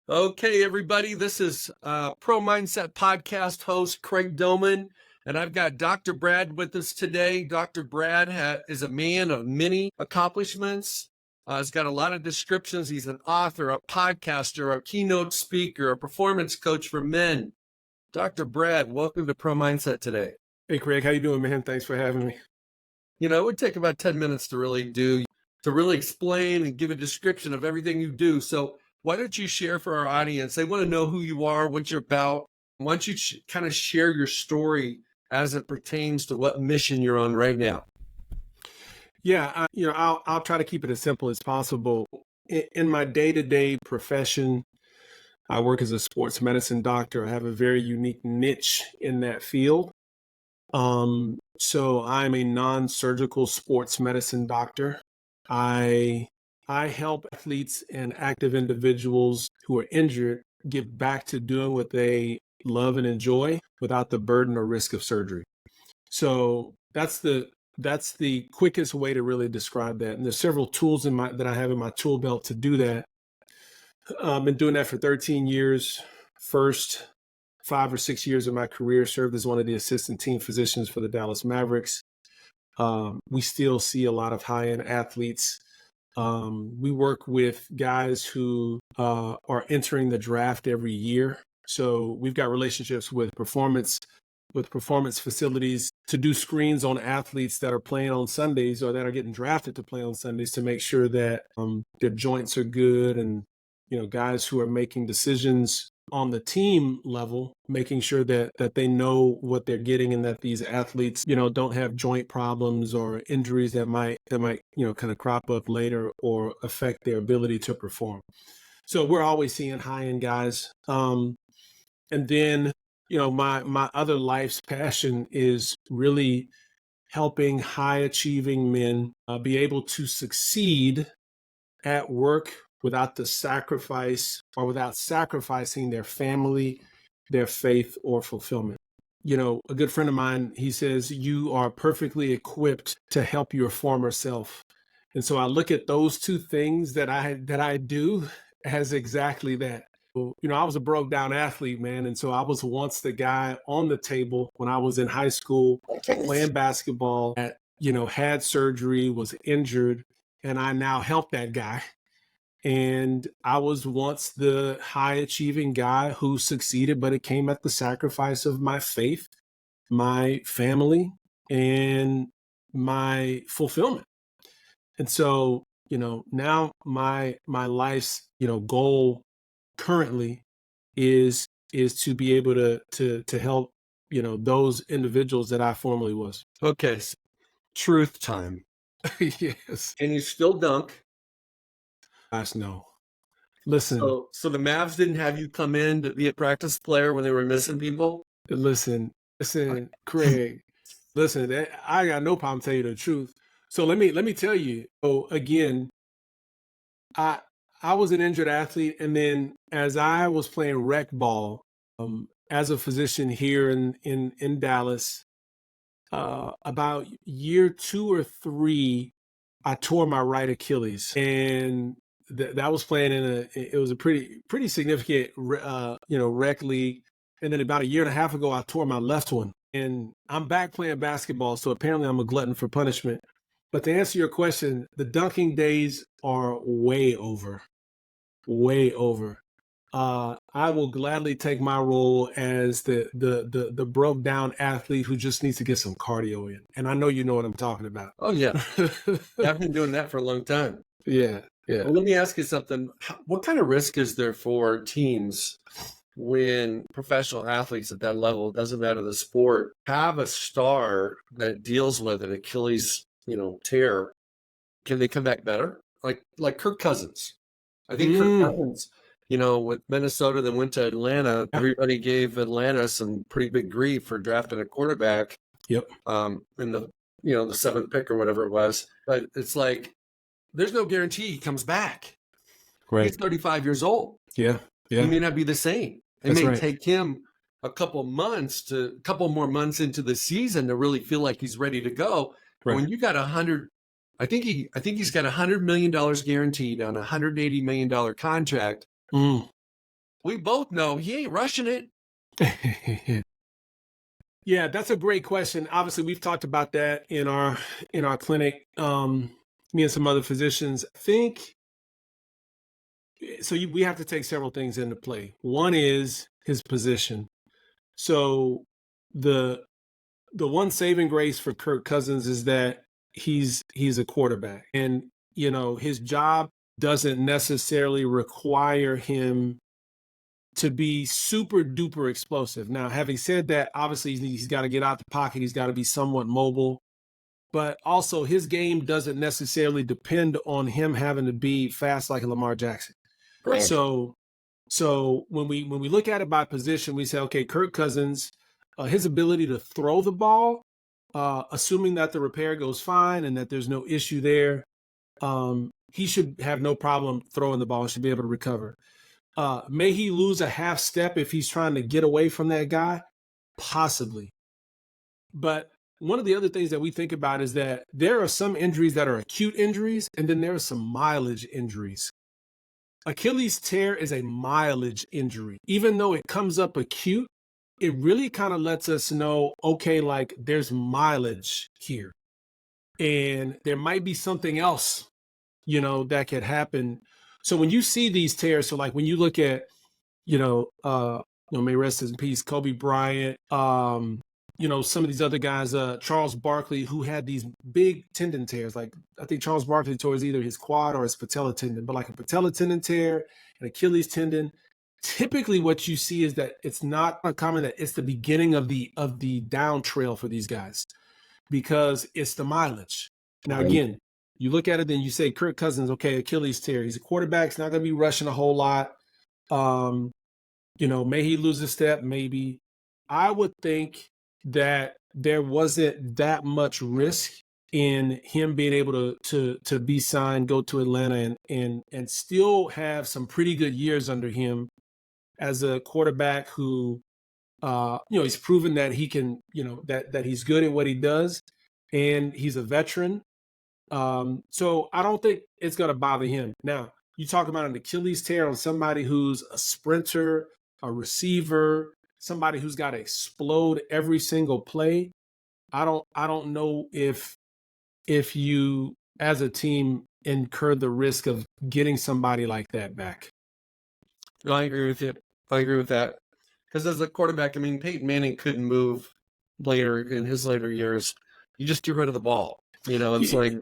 Okay, everybody, this is Pro Mindset Podcast host Craig Domann, and I've got Dr. Brad with us today. Dr. Brad is a man of many accomplishments. He's got a lot of descriptions. He's an author, a podcaster, a keynote speaker, a performance coach for men. Dr. Brad, welcome to Pro Mindset today. Hey, Craig, how you doing, man? Thanks for having me. You know, it would take about 10 minutes to really explain and give a description of everything you do. So why don't you share for our audience? They want to know who you are, what you're about. Why don't you kind of share your story as it pertains to what mission you're on right now? Yeah, I'll try to keep it as simple as possible. In my day-to-day profession, I work as a sports medicine doctor. I have a very unique niche in that field. So I'm a non-surgical sports medicine doctor. I help athletes and active individuals who are injured get back to doing what they love and enjoy without the burden or risk of surgery. So that's the quickest way to really describe that. And there's several tools that I have in my tool belt to do that. I've been doing that for 13 years. First 5 or 6 years of my career served as one of the assistant team physicians for the Dallas Mavericks. We still see a lot of high-end athletes. We work with guys who are entering the draft every year. So we've got relationships with performance facilities to do screens on athletes that are playing on Sundays or that are getting drafted to play on Sundays to make sure that their joints are good, and guys who are making decisions on the team level, making sure that they know what they're getting and that these athletes, don't have joint problems or injuries that might kind of crop up later or affect their ability to perform. So we're always seeing high-end guys. And then, my other life's passion is really helping high-achieving men be able to succeed at work without the sacrifice or without sacrificing their family, their faith, or fulfillment. A good friend of mine, he says, you are perfectly equipped to help your former self. And so I look at those two things that I do as exactly that. I was a broke down athlete, man. And so I was once the guy on the table when I was in high school playing basketball that, had surgery, was injured, and I now help that guy. And I was once the high achieving guy who succeeded, but it came at the sacrifice of my faith, my family, and my fulfillment. And so, now my life's, goal currently is to be able to help, those individuals that I formerly was. Okay, truth time. Yes. Can you still dunk? Gosh, no. Listen. So the Mavs didn't have you come in to be a practice player when they were missing people? Listen, Craig. Listen, I got no problem telling you the truth. So let me tell you. Oh, again, I was an injured athlete, and then as I was playing rec ball, as a physician here in Dallas, about year 2 or 3, I tore my right Achilles, and that was playing it was a pretty significant, rec league. And then about a year and a half ago, I tore my left one, and I'm back playing basketball. So apparently I'm a glutton for punishment. But to answer your question, the dunking days are way over, way over. I will gladly take my role as the broke down athlete who just needs to get some cardio in. And I know you know what I'm talking about. Oh, yeah. I've been doing that for a long time. Yeah. Well, let me ask you something. What kind of risk is there for teams when professional athletes at that level, doesn't matter the sport, have a star that deals with an Achilles, tear? Can they come back better? Like Kirk Cousins. I think Kirk Cousins, with Minnesota that went to Atlanta, everybody gave Atlanta some pretty big grief for drafting a quarterback. Yep. In the, the 7th pick or whatever it was. But it's like, there's no guarantee he comes back. Right. He's 35 years old. Yeah. He may not be the same. It That's may right. take him a couple more months into the season to really feel like he's ready to go. Right. When you got I think he's got $100 million guaranteed on a $180 million contract. we both know he ain't rushing it. Yeah, that's a great question. Obviously, we've talked about that in our clinic. Me and some other physicians. I think so. We have to take several things into play. One is his position. So the one saving grace for Kirk Cousins is that he's a quarterback, and his job doesn't necessarily require him to be super duper explosive. Now, having said that, obviously he's got to get out the pocket. He's got to be somewhat mobile, but also his game doesn't necessarily depend on him having to be fast like a Lamar Jackson. Right. So when we look at it by position, we say, okay, Kirk Cousins, his ability to throw the ball, assuming that the repair goes fine and that there's no issue there, he should have no problem throwing the ball. Should be able to recover. May he lose a half step if he's trying to get away from that guy? Possibly. But one of the other things that we think about is that there are some injuries that are acute injuries, and then there are some mileage injuries. Achilles tear is a mileage injury. Even though it comes up acute, it really kind of lets us know, okay, like there's mileage here. And there might be something else, that could happen. So when you see these tears, so like when you look at, may rest in peace, Kobe Bryant, some of these other guys, Charles Barkley, who had these big tendon tears. Like I think Charles Barkley tore either his quad or his patella tendon, but like a patella tendon tear, an Achilles tendon. Typically what you see is that it's not uncommon that it's the beginning of the down trail for these guys because it's the mileage. Now, again, you look at it, then you say Kirk Cousins, okay, Achilles tear. He's a quarterback. He's not going to be rushing a whole lot. May he lose a step? Maybe. I would think that there wasn't that much risk in him being able to be signed, go to Atlanta, and still have some pretty good years under him as a quarterback who, he's proven that he can, that he's good at what he does, and he's a veteran. So I don't think it's going to bother him. Now, you talk about an Achilles tear on somebody who's a sprinter, a receiver, somebody who's got to explode every single play. I don't know if you as a team incur the risk of getting somebody like that back. No, I agree with you. I agree with that. Because as a quarterback, I mean, Peyton Manning couldn't move later in his later years. You just get rid of the ball. It's like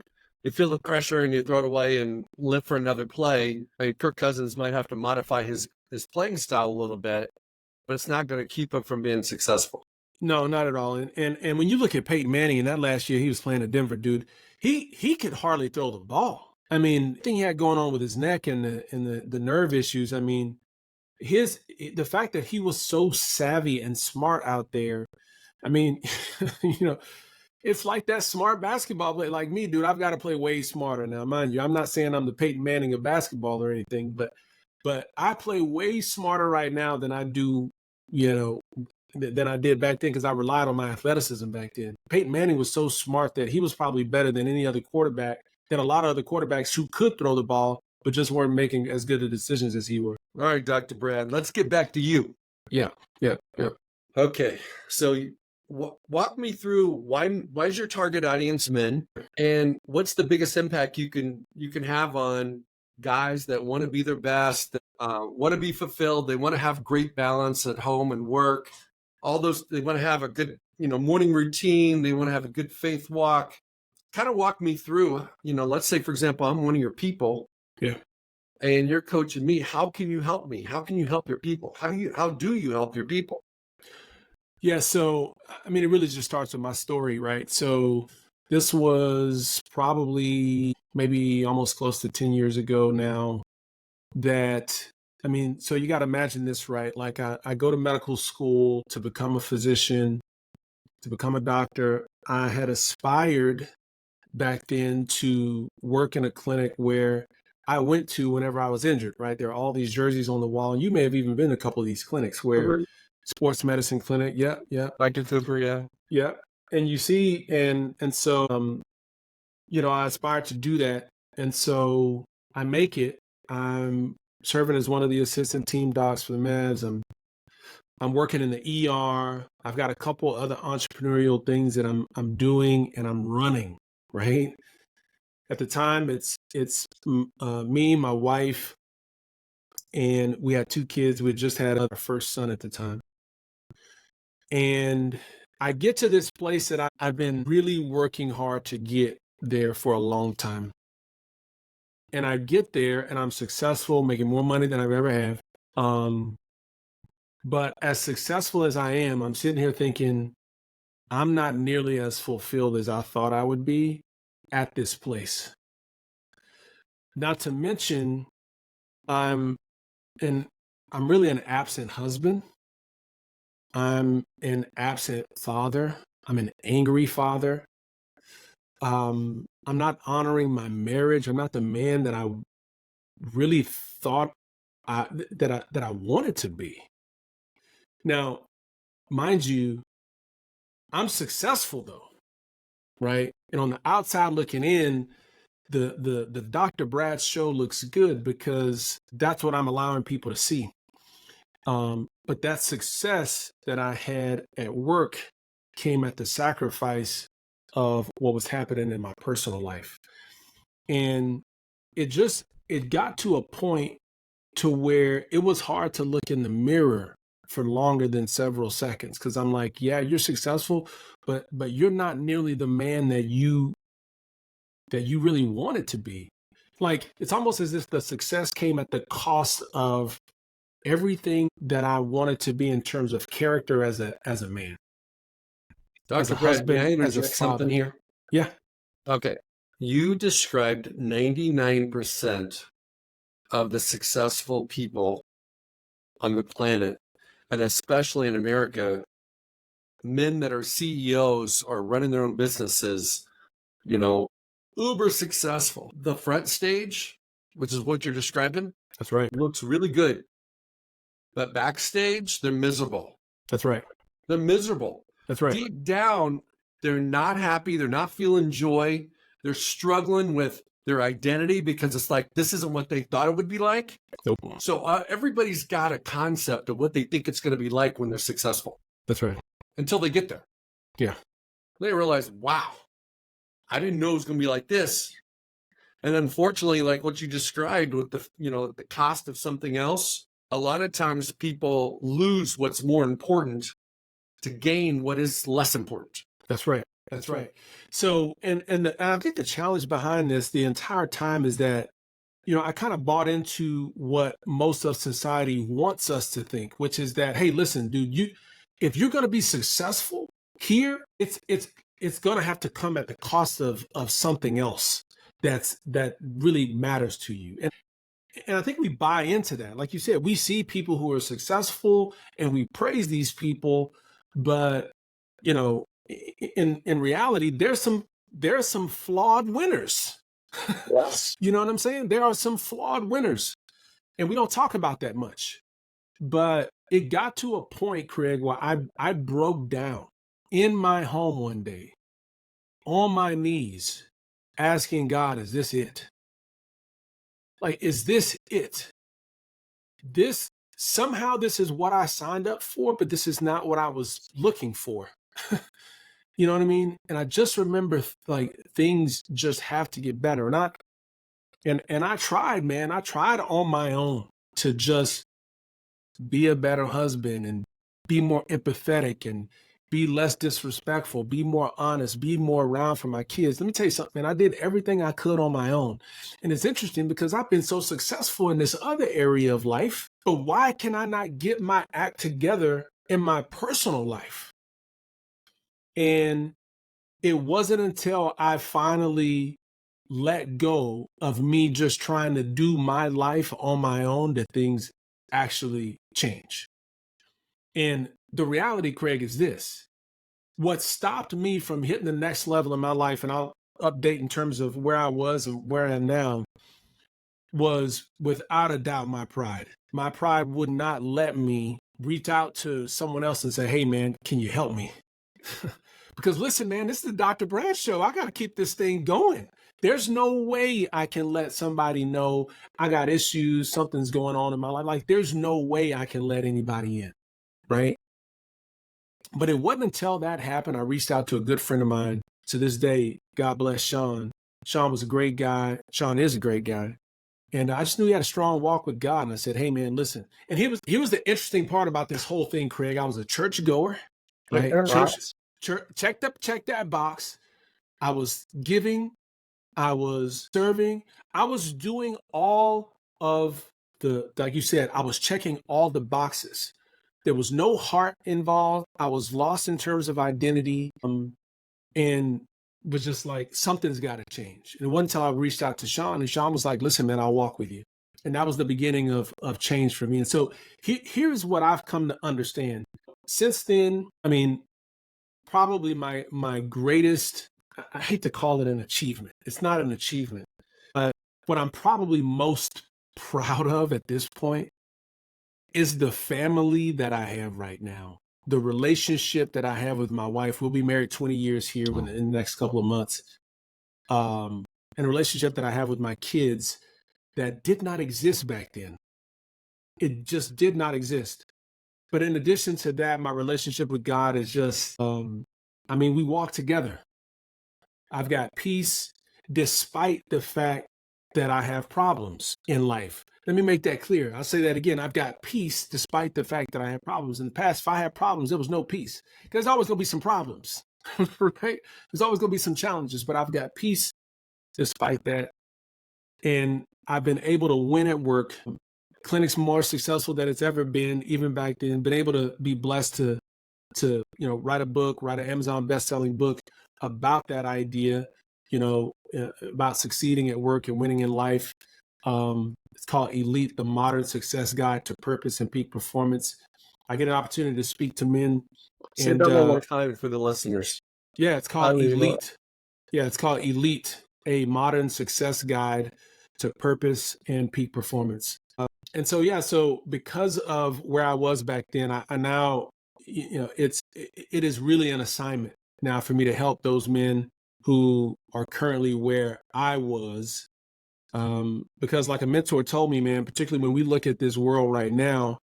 you feel the pressure and you throw it away and live for another play. I mean, Kirk Cousins might have to modify his playing style a little bit, but it's not going to keep him from being successful. No, not at all. And when you look at Peyton Manning in that last year, he was playing at Denver, dude. He could hardly throw the ball. I mean, the thing he had going on with his neck and the nerve issues. I mean, the fact that he was so savvy and smart out there. I mean, it's like that smart basketball player like me, dude. I've got to play way smarter now, mind you. I'm not saying I'm the Peyton Manning of basketball or anything, but I play way smarter right now than I do, than I did back then because I relied on my athleticism back then. Peyton Manning was so smart that he was probably better than any other quarterback, than a lot of other quarterbacks who could throw the ball, but just weren't making as good of decisions as he were. All right, Dr. Brad, let's get back to you. Yeah. Okay, so walk me through why is your target audience men, and what's the biggest impact you can have on guys that want to be their best, that want to be fulfilled, they want to have great balance at home and work, all those, they want to have a good morning routine, they want to have a good faith walk. Kind of walk me through, let's say, for example, I'm one of your people. Yeah. And you're coaching me. How can you help me? How can you help your people? How do you help your people? Yeah. So, I mean, it really just starts with my story, right? So this was probably maybe almost close to 10 years ago now so you got to imagine this, right? Like I go to medical school to become a physician, to become a doctor. I had aspired back then to work in a clinic where I went to whenever I was injured, right? There are all these jerseys on the wall. And you may have even been to a couple of these clinics where sports medicine clinic. Yeah. Dr. Cooper, yeah. Yeah. And you see, and so, I aspired to do that. And so I make it. I'm serving as one of the assistant team docs for the Mavs. I'm working in the ER. I've got a couple other entrepreneurial things that I'm doing and I'm running, right? At the time, it's me, my wife, and we had 2 kids. We had just had our first son at the time. And I get to this place that I've been really working hard to get there for a long time. And I get there and I'm successful, making more money than I've ever had. But as successful as I am, I'm sitting here thinking, I'm not nearly as fulfilled as I thought I would be at this place. Not to mention, I'm really an absent husband. I'm an absent father. I'm an angry father. I'm not honoring my marriage. I'm not the man that I really thought that I wanted to be. Now, mind you, I'm successful though, right? And on the outside looking in, the Dr. Brad show looks good because that's what I'm allowing people to see. But that success that I had at work came at the sacrifice of what was happening in my personal life. And it got to a point to where it was hard to look in the mirror for longer than several seconds. Cause I'm like, yeah, you're successful, but you're not nearly the man that you really wanted to be. Like, it's almost as if the success came at the cost of everything that I wanted to be in terms of character as a man. As a Dr. Brad, husband, may I as a interject something father. here? Yeah, Okay. You described 99% of the successful people on the planet, and especially in America, men that are CEOs or running their own businesses, uber successful. The front stage, which is what you're describing, that's right. looks really good. But backstage, they're miserable. That's right. They're miserable. That's right. Deep down, they're not happy. They're not feeling joy. They're struggling with their identity because it's like, this isn't what they thought it would be like. Nope. So everybody's got a concept of what they think it's going to be like when they're successful. That's right. Until they get there. Yeah. They realize, wow, I didn't know it was going to be like this. And unfortunately, like what you described with the cost of something else, a lot of times people lose what's more important to gain what is less important. That's right. That's right. So, and I think the challenge behind this the entire time is that, I kind of bought into what most of society wants us to think, which is that, hey, listen, dude, if you're going to be successful here, it's going to have to come at the cost of something else that really matters to you. And I think we buy into that. Like you said, we see people who are successful and we praise these people, but in reality, there's some flawed winners. Yes. You know what I'm saying? There are some flawed winners, and we don't talk about that much. But it got to a point, Craig, where I broke down in my home one day, on my knees, asking God, "Is this it? Like, is this it? Somehow this is what I signed up for, but this is not what I was looking for." You know what I mean? And I just remember like things just have to get better. And I tried, man. I tried on my own to just be a better husband and be more empathetic and be less disrespectful, be more honest, be more around for my kids. Let me tell you something, man. I did everything I could on my own. And it's interesting because I've been so successful in this other area of life, but why can I not get my act together in my personal life? And it wasn't until I finally let go of me just trying to do my life on my own that things actually change. And the reality, Craig, is this. What stopped me from hitting the next level in my life, and I'll update in terms of where I was and where I am now, was without a doubt my pride. My pride would not let me reach out to someone else and say, "Hey, man, can you help me?" Because listen, man, this is the Dr. Brad show. I got to keep this thing going. There's no way I can let somebody know I got issues, something's going on in my life. Like, there's no way I can let anybody in, right? But it wasn't until that happened, I reached out to a good friend of mine. To this day, God bless Sean. Sean was a great guy. Sean is a great guy. And I just knew he had a strong walk with God. And I said, hey, man, listen. And he was the interesting part about this whole thing, Craig. I was a church goer, right? Church, checked that box. I was giving. I was serving. I was doing all of like you said, I was checking all the boxes. There was no heart involved. I was lost in terms of identity. And was just like, something's got to change. And one time I reached out to Sean, and Sean was like, listen, man, I'll walk with you. And that was the beginning of change for me. And so here's what I've come to understand. Since then, I mean, probably my greatest, I hate to call it an achievement. It's not an achievement, but what I'm probably most proud of at this point is the family that I have right now. The relationship that I have with my wife. We'll be married 20 years here in the next couple of months. And a relationship that I have with my kids that did not exist back then. It just did not exist. But in addition to that, my relationship with God is just, we walk together. I've got peace despite the fact that I have problems in life. Let me make that clear. I'll say that again. I've got peace despite the fact that I have problems. In the past, if I had problems, there was no peace. There's always going to be some problems, right? There's always going to be some challenges, but I've got peace despite that. And I've been able to win at work. Clinic's more successful than it's ever been, even back then. Been able to be blessed to write a book, write an Amazon best-selling book about that idea, about succeeding at work and winning in life. It's called ELITE, the Modern Success Guide to Purpose and Peak Performance. I get an opportunity to speak to men. Say that one more time for the listeners. Yeah, it's called ELITE. Yeah, it's called ELITE, a Modern Success Guide to Purpose and Peak Performance. And so because of where I was back then, I now, it is really an assignment now for me to help those men who are currently where I was. Because like a mentor told me, man, particularly when we look at this world right now,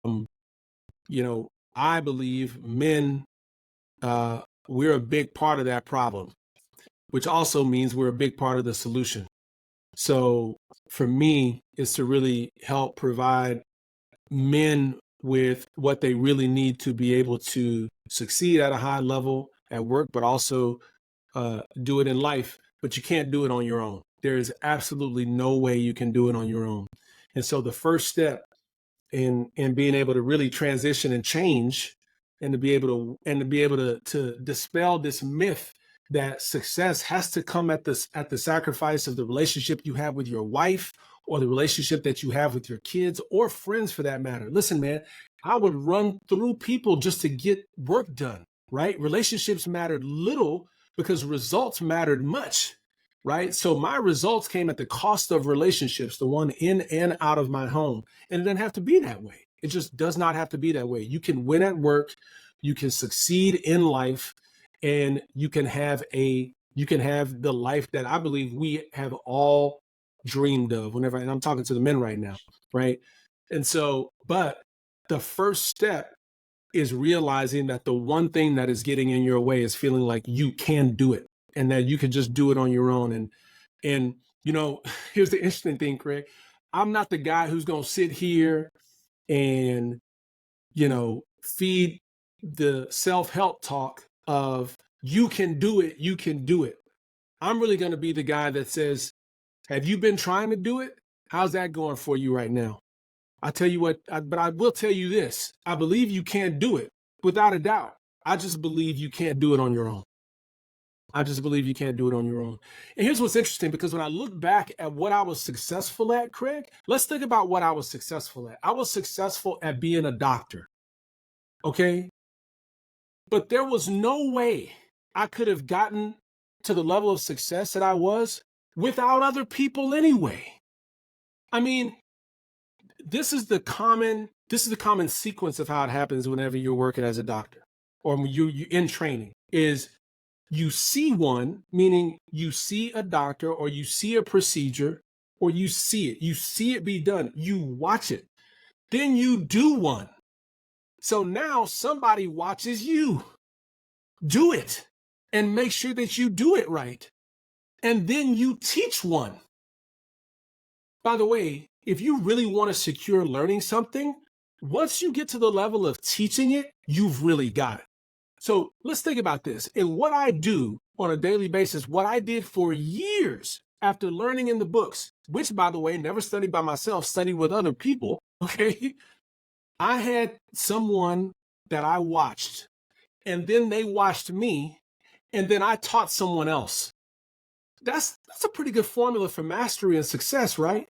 I believe men, we're a big part of that problem, which also means we're a big part of the solution. So for me, is to really help provide men with what they really need to be able to succeed at a high level at work, but also do it in life. But you can't do it on your own. There is absolutely no way you can do it on your own. And so the first step in being able to really transition and change, and to be able to dispel this myth that success has to come at the sacrifice of the relationship you have with your wife, or the relationship that you have with your kids, or friends for that matter. Listen, man, I would run through people just to get work done, right? Relationships mattered little because results mattered much, right? So my results came at the cost of relationships, the one in and out of my home. And it doesn't have to be that way. It just does not have to be that way. You can win at work, you can succeed in life, and you can have the life that I believe we have all dreamed of and I'm talking to the men right now, right? And so, but the first step is realizing that the one thing that is getting in your way is feeling like you can do it, and that you can just do it on your own. And here's the interesting thing, Craig. I'm not the guy who's going to sit here and, feed the self-help talk of you can do it, you can do it. I'm really going to be the guy that says, have you been trying to do it? How's that going for you right now? I tell you what, but I will tell you this. I believe you can't do it without a doubt. I just believe you can't do it on your own. I just believe you can't do it on your own. And here's what's interesting, because when I look back at what I was successful at, Craig, let's think about what I was successful at. I was successful at being a doctor. Okay. But there was no way I could have gotten to the level of success that I was without other people anyway. I mean, this is the common sequence of how it happens whenever you're working as a doctor, or when you're in training, is You see one, meaning you see a doctor or you see a procedure or you see it be done. You watch it. Then you do one. So now somebody watches you do it and make sure that you do it right. And then you teach one. By the way, if you really want to secure learning something, once you get to the level of teaching it, you've really got it. So let's think about this. And what I do on a daily basis, what I did for years after learning in the books, which, by the way, never studied by myself, studied with other people, okay? I had someone that I watched, and then they watched me, and then I taught someone else. That's a pretty good formula for mastery and success, right?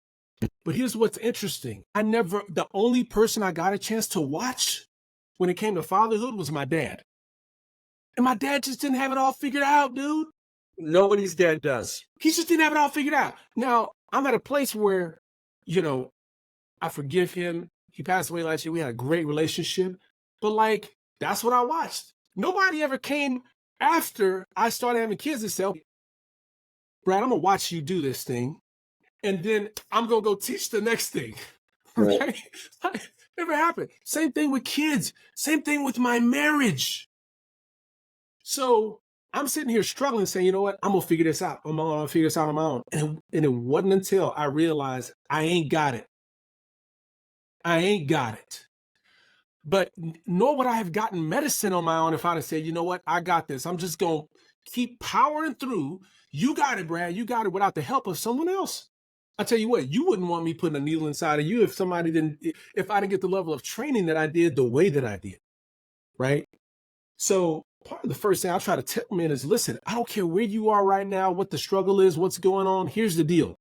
But here's what's interesting. The only person I got a chance to watch when it came to fatherhood was my dad. And my dad just didn't have it all figured out, dude. Nobody's dad does. He just didn't have it all figured out. Now, I'm at a place where, I forgive him. He passed away last year. We had a great relationship. But that's what I watched. Nobody ever came after I started having kids and said, Brad, I'm going to watch you do this thing. And then I'm going to go teach the next thing. Right? Never happened. Same thing with kids. Same thing with my marriage. So I'm sitting here struggling saying, you know what? I'm going to figure this out. I'm going to figure this out on my own. And it wasn't until I realized I ain't got it. But nor would I have gotten medicine on my own if I'd have said, you know what? I got this. I'm just going to keep powering through. You got it, Brad. You got it without the help of someone else. I tell you what, you wouldn't want me putting a needle inside of you if I didn't get the level of training that I did the way that I did, right? So part of the first thing I try to tell men is, listen, I don't care where you are right now, what the struggle is, what's going on. Here's the deal.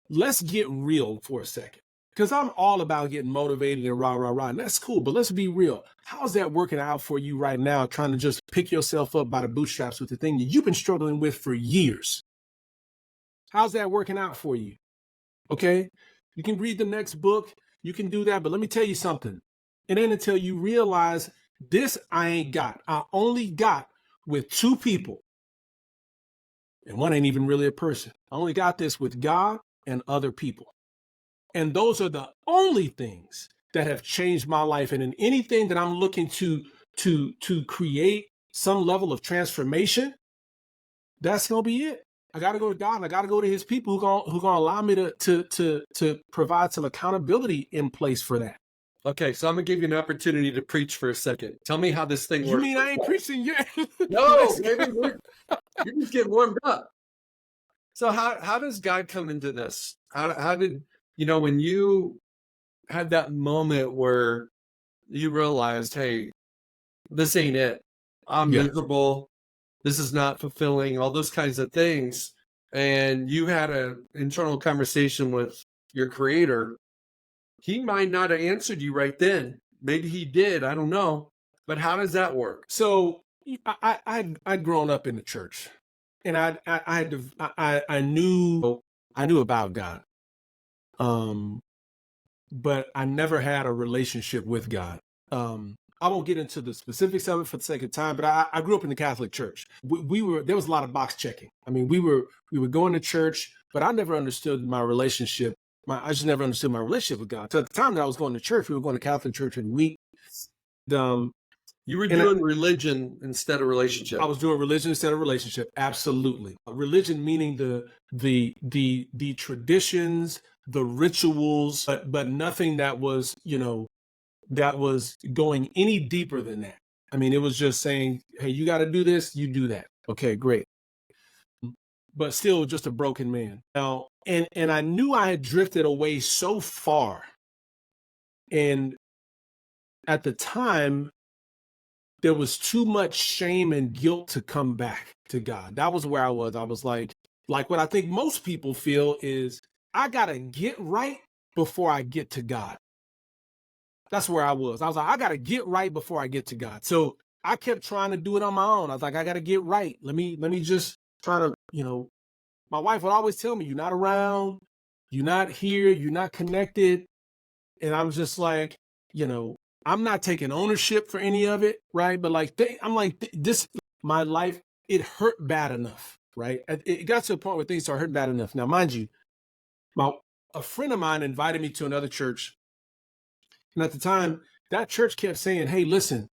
Let's get real for a second, because I'm all about getting motivated and rah, rah, rah. And that's cool, but let's be real. How's that working out for you right now, trying to just pick yourself up by the bootstraps with the thing that you've been struggling with for years? How's that working out for you? Okay? You can read the next book. You can do that. But let me tell you something. It ain't until you realize this I ain't got. I only got with two people. And one ain't even really a person. I only got this with God and other people. And those are the only things that have changed my life. And in anything that I'm looking to create some level of transformation, that's going to be it. I got to go to God, and I got to go to his people who going to allow me to provide some accountability in place for that. Okay, so I'm going to give you an opportunity to preach for a second. Tell me how this thing works. You mean I ain't preaching yet? No, maybe you're just getting warmed up. So how does God come into this? How did, when you had that moment where you realized, hey, this ain't it. I'm miserable. This is not fulfilling, all those kinds of things. And you had an internal conversation with your creator. He might not have answered you right then. Maybe he did. I don't know. But how does that work? So I'd grown up in the church, and I knew about God. But I never had a relationship with God. I won't get into the specifics of it for the sake of time, but I grew up in the Catholic Church. There was a lot of box checking. I mean, we were going to church, but I never understood my relationship. I just never understood my relationship with God. So at the time that I was going to church, we were going to Catholic church every week. You were doing religion instead of relationship. I was doing religion instead of relationship. Absolutely. Religion meaning the traditions, the rituals, but nothing that was, that was going any deeper than that. I mean, it was just saying, hey, you got to do this, you do that. Okay, great. But still just a broken man. Now, and I knew I had drifted away so far. And at the time, there was too much shame and guilt to come back to God. That was where I was. I was like what I think most people feel is, I got to get right before I get to God. That's where I was. I was like, I got to get right before I get to God. So I kept trying to do it on my own. I was like, I got to get right. Let me just try to, my wife would always tell me, you're not around, you're not here, you're not connected. And I'm just like, I'm not taking ownership for any of it. Right. But I'm like, this, my life, it hurt bad enough, right? It got to a point where things started hurting bad enough. Now, mind you, a friend of mine invited me to another church. And at the time, that church kept saying, hey, listen,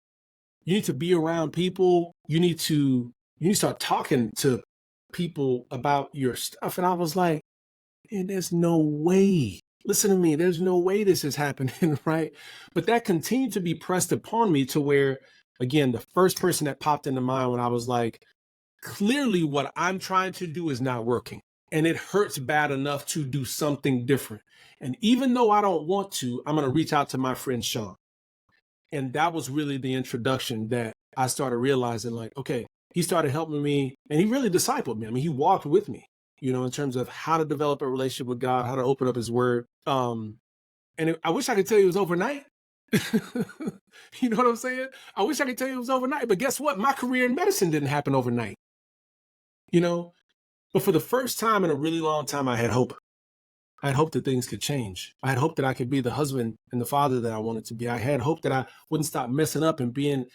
you need to be around people. You need to start talking to people about your stuff. And I was like, man, there's no way. Listen to me. There's no way this is happening, right? But that continued to be pressed upon me to where, again, the first person that popped into mind when I was like, clearly what I'm trying to do is not working. And it hurts bad enough to do something different. And even though I don't want to, I'm going to reach out to my friend Sean. And that was really the introduction that I started realizing, like, okay, he started helping me and he really discipled me. I mean, he walked with me, in terms of how to develop a relationship with God, how to open up his word. I wish I could tell you it was overnight. You know what I'm saying? I wish I could tell you it was overnight, but guess what? My career in medicine didn't happen overnight, but for the first time in a really long time, I had hope. I had hope that things could change. I had hope that I could be the husband and the father that I wanted to be. I had hope that I wouldn't stop messing up and being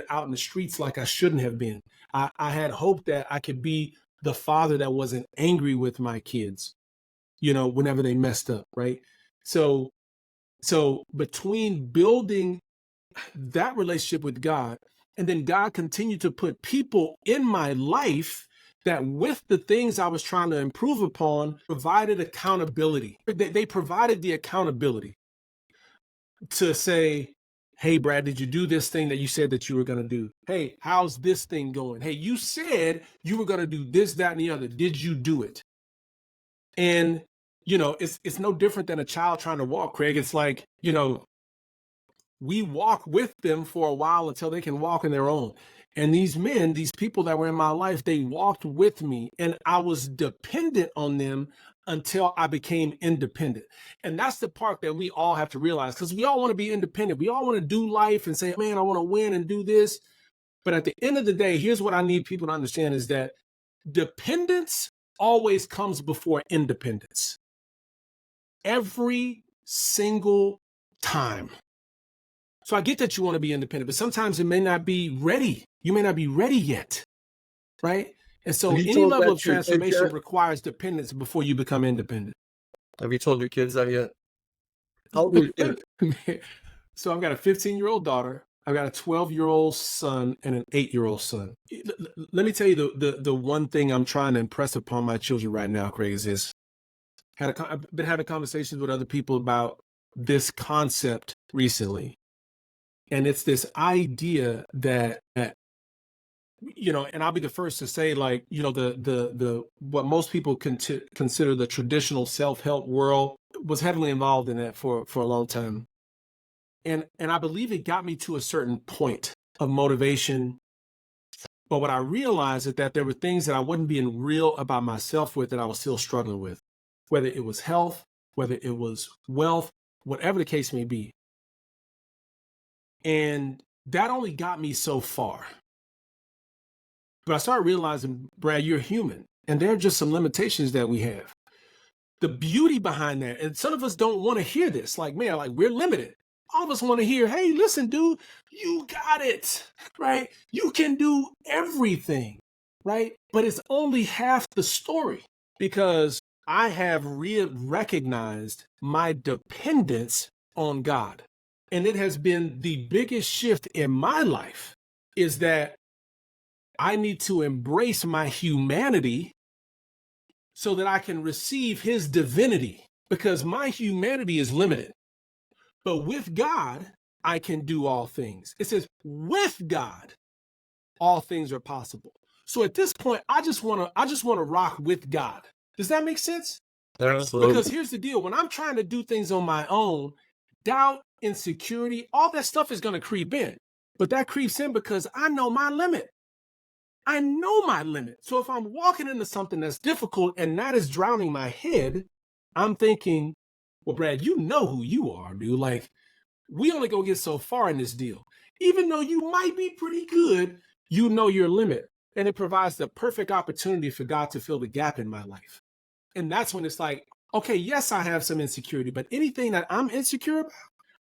out in the streets like I shouldn't have been. I had hope that I could be the father that wasn't angry with my kids, whenever they messed up, right? So between building that relationship with God, and then God continued to put people in my life that with the things I was trying to improve upon, provided accountability. They provided the accountability to say, hey, Brad, did you do this thing that you said that you were going to do? Hey, how's this thing going? Hey, you said you were going to do this, that, and the other. Did you do it? And, it's no different than a child trying to walk, Craig. It's like, we walk with them for a while until they can walk on their own. And these men, these people that were in my life, they walked with me and I was dependent on them until I became independent. And that's the part that we all have to realize, because we all want to be independent. We all want to do life and say, man, I want to win and do this. But at the end of the day, here's what I need people to understand is that dependence always comes before independence. Every single time. So I get that you want to be independent, but sometimes it may not be ready. You may not be ready yet, right? And so any level of transformation requires dependence before you become independent. Have you told your kids that yet? How old are your kids? So I've got a 15-year-old daughter. I've got a 12-year-old son and an 8-year-old son. Let me tell you the one thing I'm trying to impress upon my children right now, Craig, is this. I've been having conversations with other people about this concept recently. And it's this idea that, and I'll be the first to say, like, the what most people consider the traditional self-help world was heavily involved in that for a long time. And I believe it got me to a certain point of motivation. But what I realized is that there were things that I wasn't being real about myself with that I was still struggling with, whether it was health, whether it was wealth, whatever the case may be. And that only got me so far. But I started realizing, Brad, you're human. And there are just some limitations that we have. The beauty behind that, and some of us don't want to hear this. Like, man, like we're limited. All of us want to hear, hey, listen, dude, you got it, right? You can do everything, right? But it's only half the story because I have recognized my dependence on God. And it has been the biggest shift in my life is that I need to embrace my humanity so that I can receive his divinity, because my humanity is limited. But with God, I can do all things. It says, with God, all things are possible. So at this point, I just want to rock with God. Does that make sense? Absolutely. Because here's the deal. When I'm trying to do things on my own, doubt, insecurity, all that stuff is going to creep in. But that creeps in because I know my limit. I know my limit. So if I'm walking into something that's difficult and that is drowning my head, I'm thinking, well, Brad, you know who you are, dude. Like, we only go get so far in this deal. Even though you might be pretty good, you know your limit. And it provides the perfect opportunity for God to fill the gap in my life. And that's when it's like, okay, yes, I have some insecurity, but anything that I'm insecure about,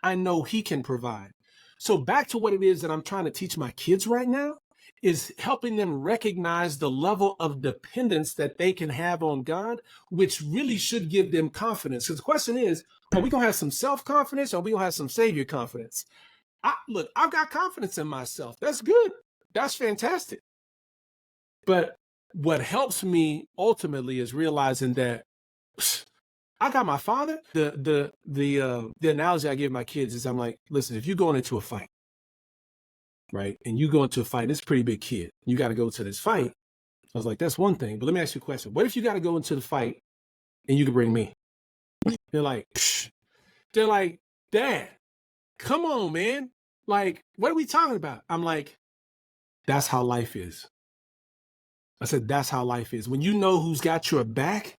I know he can provide. So back to what it is that I'm trying to teach my kids right now is helping them recognize the level of dependence that they can have on God, which really should give them confidence. Because the question is, are we going to have some self-confidence or are we going to have some savior confidence? Look, I've got confidence in myself. That's good. That's fantastic. But what helps me ultimately is realizing that I got my father. The analogy I give my kids is I'm like, listen, if you're going into a fight, right, and you go into a fight, it's a pretty big kid. You got to go to this fight. I was like, that's one thing. But let me ask you a question. What if you got to go into the fight and you can bring me? They're like, Dad, come on, man. Like, what are we talking about? I'm like, that's how life is. I said, that's how life is. When you know who's got your back,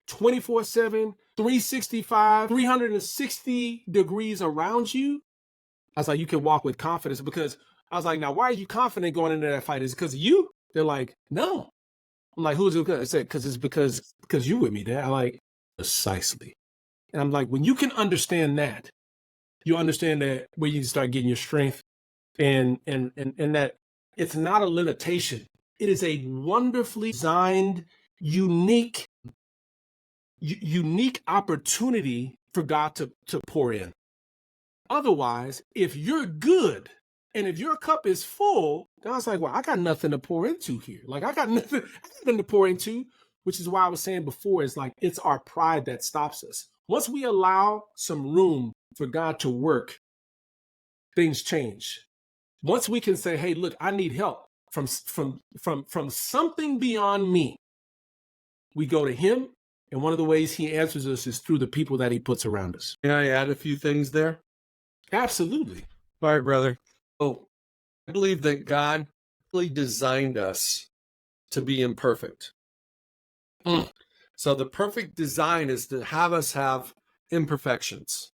24/7, 365, 360 degrees around you, I was like, you can walk with confidence. Because I was like, now, why are you confident going into that fight? Is it because of you? They're like, no. I'm like, who's it because? I said, because you with me, Dad. I'm like, precisely. And I'm like, when you can understand that, you understand that where you start getting your strength and that it's not a limitation. It is a wonderfully designed, unique opportunity for God to pour in. Otherwise, if you're good and if your cup is full, then I was like, well, I got nothing to pour into here. Like I got nothing to pour into, which is why I was saying before, is like, it's our pride that stops us. Once we allow some room for God to work, things change. Once we can say, hey, look, I need help from something beyond me, we go to him. And one of the ways he answers us is through the people that he puts around us. Can I add a few things there? Absolutely. All right, brother. Oh, I believe that God really designed us to be imperfect. So the perfect design is to have us have imperfections.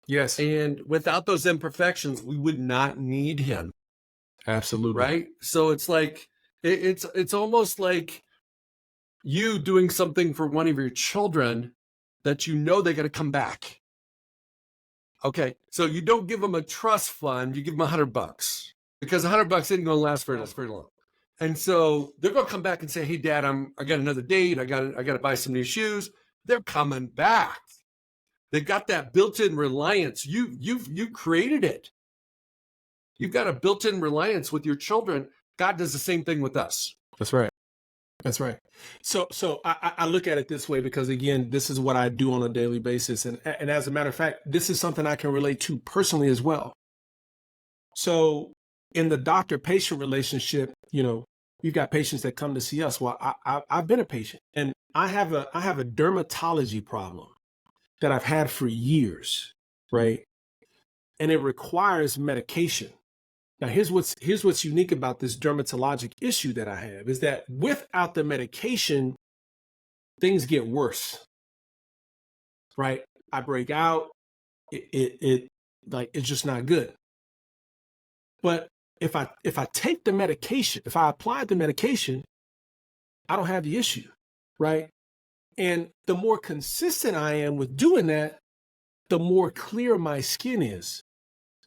Yes. And without those imperfections, we would not need him. Absolutely. Right? So it's like, it's almost like you doing something for one of your children that you know they got to come back. Okay, so you don't give them a trust fund, you give them $100 because $100 isn't going to last very long. And so they're going to come back and say, "Hey, Dad, I got another date. I got to buy some new shoes." They're coming back. They got that built-in reliance. You created it. You've got a built-in reliance with your children. God does the same thing with us. That's right. That's right. So I look at it this way because, again, this is what I do on a daily basis. And as a matter of fact, this is something I can relate to personally as well. So in the doctor-patient relationship, you've got patients that come to see us. Well, I've been a patient and I have a dermatology problem that I've had for years, right? And it requires medication. Now, here's what's unique about this dermatologic issue that I have is that without the medication, things get worse, right? I break out. It's just not good. But if I take the medication, if I apply the medication, I don't have the issue, right? And the more consistent I am with doing that, the more clear my skin is.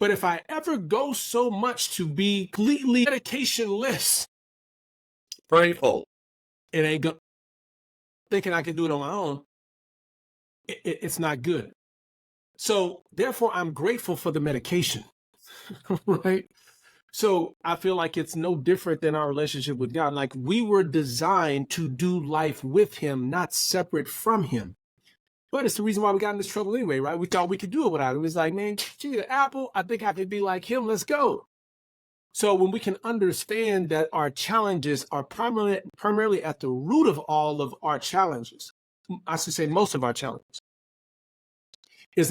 But if I ever go so much to be completely medicationless, Grateful. it ain't good. Thinking I can do it on my own, it's not good. So therefore, I'm grateful for the medication, right? So I feel like it's no different than our relationship with God. Like we were designed to do life with him, not separate from him. But it's the reason why we got in this trouble anyway, right? We thought we could do it without him. It was like, man, gee, the apple, I think I could be like him. Let's go. So when we can understand that our challenges are primarily at the root of all of our challenges, I should say most of our challenges, is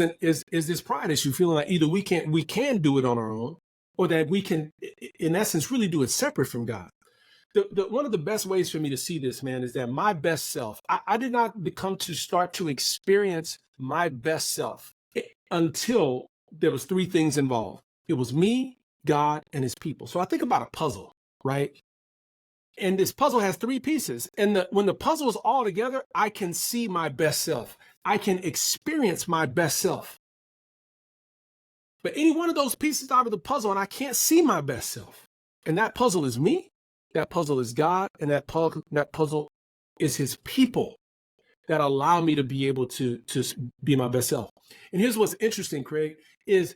this pride issue, feeling like either we can do it on our own, or that we can, in essence, really do it separate from God. One of the best ways for me to see this, man, is that my best self, I did not come to start to experience my best self until there was three things involved. It was me, God, and his people. So I think about a puzzle, right? And this puzzle has three pieces. And when the puzzle is all together, I can see my best self. I can experience my best self. But any one of those pieces out of the puzzle, and I can't see my best self. And that puzzle is me, that puzzle is God, and that puzzle is his people that allow me to be able to be my best self. And here's what's interesting, Craig, is,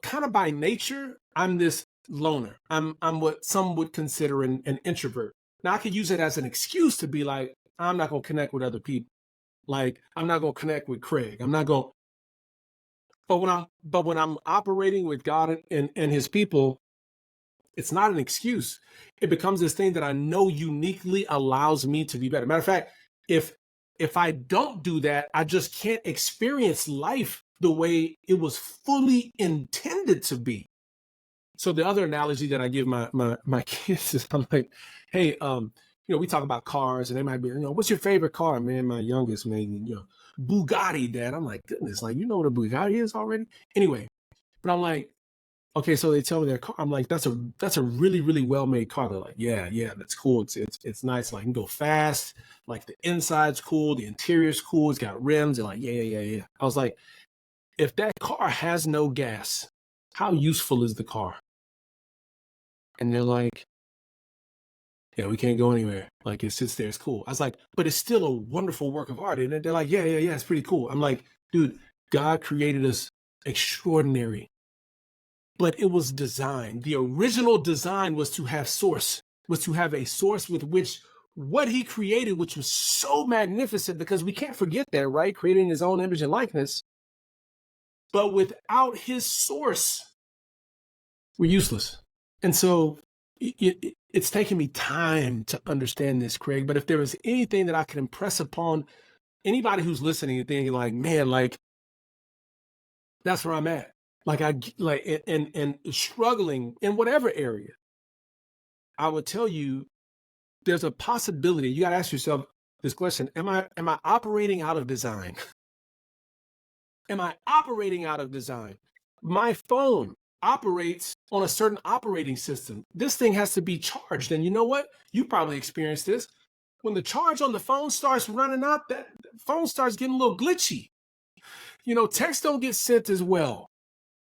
kind of by nature, I'm this loner. I'm what some would consider an introvert. Now I could use it as an excuse to be like, I'm not going to connect with other people. Like, I'm not going to connect with Craig. I'm not going. But when I'm operating with God and his people, it's not an excuse. It becomes this thing that I know uniquely allows me to be better. Matter of fact, if I don't do that, I just can't experience life the way it was fully intended to be. So the other analogy that I give my kids is, I'm like, hey, we talk about cars, and they might be, what's your favorite car? Man, my youngest, man, Bugatti, Dad. I'm like, goodness, like, you know what a Bugatti is already? Anyway, but I'm like, okay, so they tell me their car. I'm like, that's a really, really well-made car. They're like, yeah, that's cool. It's nice. Like, it can go fast. Like, the inside's cool. The interior's cool. It's got rims. They're like, yeah. I was like, if that car has no gas, how useful is the car? And they're like, yeah, we can't go anywhere. Like, it sits there. It's cool. I was like, but it's still a wonderful work of art. And they're like, yeah, it's pretty cool. I'm like, dude, God created us extraordinary. But it was designed. The original design was to have a source with which what he created, which was so magnificent, because we can't forget that, right? Creating his own image and likeness. But without his source, we're useless. And so it's taken me time to understand this, Craig. But if there was anything that I could impress upon anybody who's listening and thinking like, man, like, that's where I'm at. Like, and struggling in whatever area, I would tell you there's a possibility. You got to ask yourself this question. Am I operating out of design? Am I operating out of design? My phone operates on a certain operating system. This thing has to be charged. And you know what? You probably experienced this. When the charge on the phone starts running out, that phone starts getting a little glitchy. Texts don't get sent as well.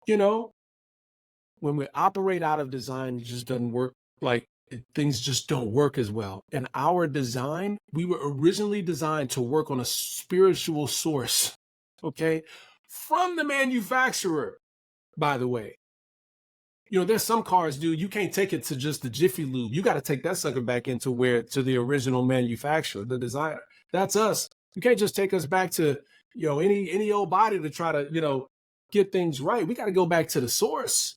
When we operate out of design, it just doesn't work. Like, things just don't work as well. And our design, we were originally designed to work on a spiritual source, okay? From the manufacturer, by the way. There's some cars, dude, you can't take it to just the Jiffy Lube. You got to take that sucker back to the original manufacturer, the designer. That's us. You can't just take us back to, any old body to try to, get things right. We got to go back to the source,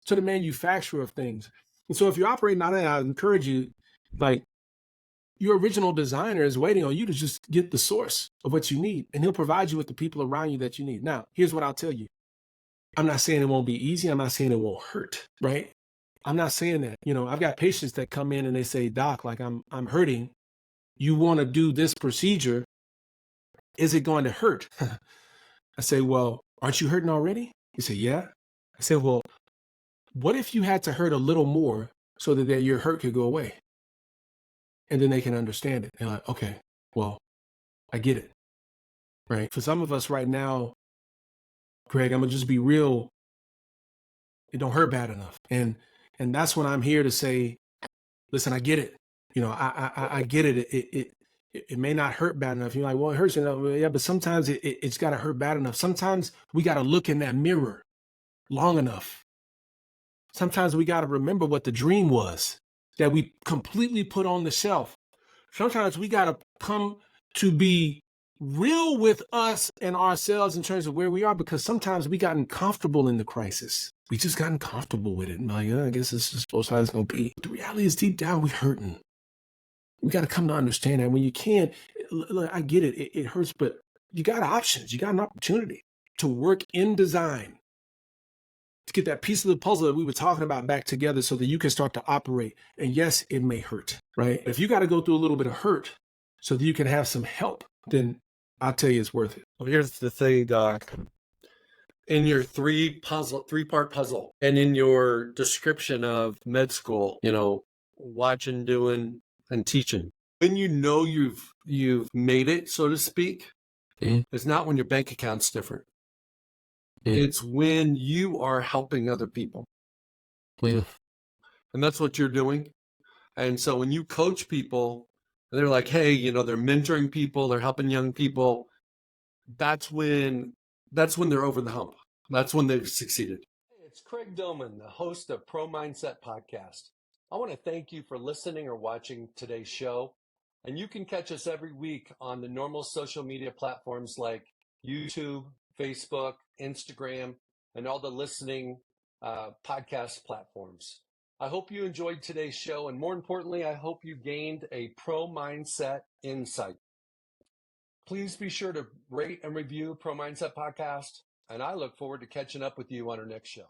to the manufacturer of things. And so if you're operating out of that, I encourage you, like, your original designer is waiting on you to just get the source of what you need, and he'll provide you with the people around you that you need. Now, here's what I'll tell you. I'm not saying it won't be easy. I'm not saying it won't hurt, right? I'm not saying that. I've got patients that come in and they say, Doc, like, I'm hurting. You want to do this procedure. Is it going to hurt? I say, well, aren't you hurting already? He said, yeah. I said, well, what if you had to hurt a little more so that your hurt could go away? And then they can understand it. They're like, okay, well, I get it, right? For some of us right now, Craig, I'm gonna just be real. It don't hurt bad enough. And that's when I'm here to say, listen, I get it. I get it. It may not hurt bad enough. You're like, well, it hurts. Yeah, but sometimes it's got to hurt bad enough. Sometimes we got to look in that mirror long enough. Sometimes we got to remember what the dream was that we completely put on the shelf. Sometimes we got to come to be real with us and ourselves in terms of where we are, because sometimes we gotten comfortable in the crisis. We just gotten comfortable with it. And like, I guess this is supposed to how it's going to be. But the reality is, deep down, we're hurting. We got to come to understand that when you can't, I get it. It hurts, but you got options. You got an opportunity to work in design to get that piece of the puzzle that we were talking about back together so that you can start to operate. And yes, it may hurt, right? If you got to go through a little bit of hurt so that you can have some help, then I'll tell you it's worth it. Well, here's the thing, Doc. In your three-part puzzle, and in your description of med school, watching, doing, and teaching, when you've made it, so to speak, it's not when your bank account's different. It's when you are helping other people. And that's what you're doing. And so when you coach people, they're like, hey, they're mentoring people, they're helping young people. That's when they're over the hump. That's when they've succeeded. Hey, it's Craig Domann, the host of PerforMEnce Podcast. I want to thank you for listening or watching today's show. And you can catch us every week on the normal social media platforms like YouTube, Facebook, Instagram, and all the listening podcast platforms. I hope you enjoyed today's show, and more importantly, I hope you gained a pro mindset insight. Please be sure to rate and review PerforMEnce Podcast, and I look forward to catching up with you on our next show.